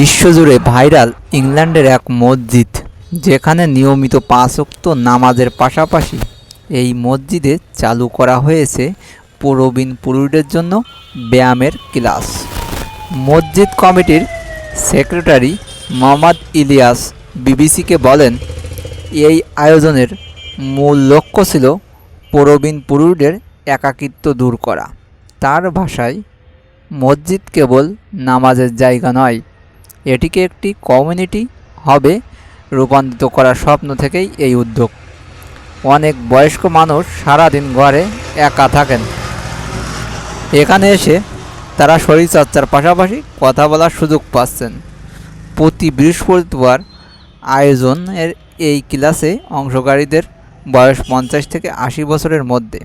বিশ্বজুড়ে ভাইরাল ইংল্যান্ডের এক মসজিদ, যেখানে নিয়মিত ৫ ওয়াক্ত নামাজের পাশাপাশি এই মসজিদে চালু করা হয়েছে প্রবীণ পুরুষদের জন্য ব্যায়ামের ক্লাস। মসজিদ কমিটির সেক্রেটারি মোহাম্মদ ইলিয়াস বিবিসিকে বলেন, এই আয়োজনের মূল লক্ষ্য ছিল প্রবীণ পুরুষদের একাকিত্ব দূর করা। তার ভাষায়, মসজিদ কেবল নামাজের জায়গা নয়, এটিকে একটি কমিউনিটি হবে রূপান্তরিত করার স্বপ্ন থেকেই এই উদ্যোগ। অনেক বয়স্ক মানুষ সারাদিন ঘরে একা থাকেন, এখানে এসে তারা শরীরচর্চার পাশাপাশি কথা বলার সুযোগ পাচ্ছেন। প্রতি বৃহস্পতিবার আয়োজনের এই ক্লাসে অংশকারীদের বয়স ৫০ থেকে ৮০ বছরের মধ্যে।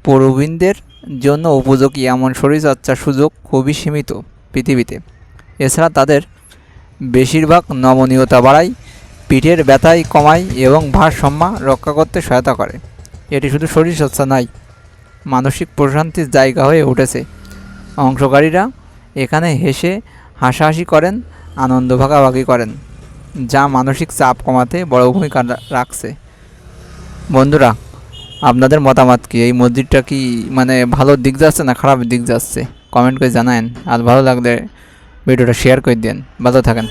প্রবীণদের জন্য উপযোগী এমন শরীরচর্চার সুযোগ খুবই সীমিত পৃথিবীতে। এছাড়া তাদের বেশিরভাগ নমনীয়তা বাড়ায়, পিঠের ব্যথাই কমায় এবং ভারসাম্য রক্ষা করতে সহায়তা করে। এটি শুধু শরীরচর্চা নয়, মানসিক প্রশান্তির জায়গা হয়ে উঠেছে। অংশকারীরা এখানে হেসে হাসাহাসি করেন, আনন্দ ভাগাভাগি করেন, যা মানসিক চাপ কমাতে বড় ভূমিকা রাখছে। বন্ধুরা, আপনাদের মতামত কি? এই মসজিদটা কি ভালো দিক যাচ্ছে না খারাপ দিক যাচ্ছে? কমেন্ট করে জানান। আর ভালো লাগলে ভিডিওটা শেয়ার করে দেন। ভালো থাকেন।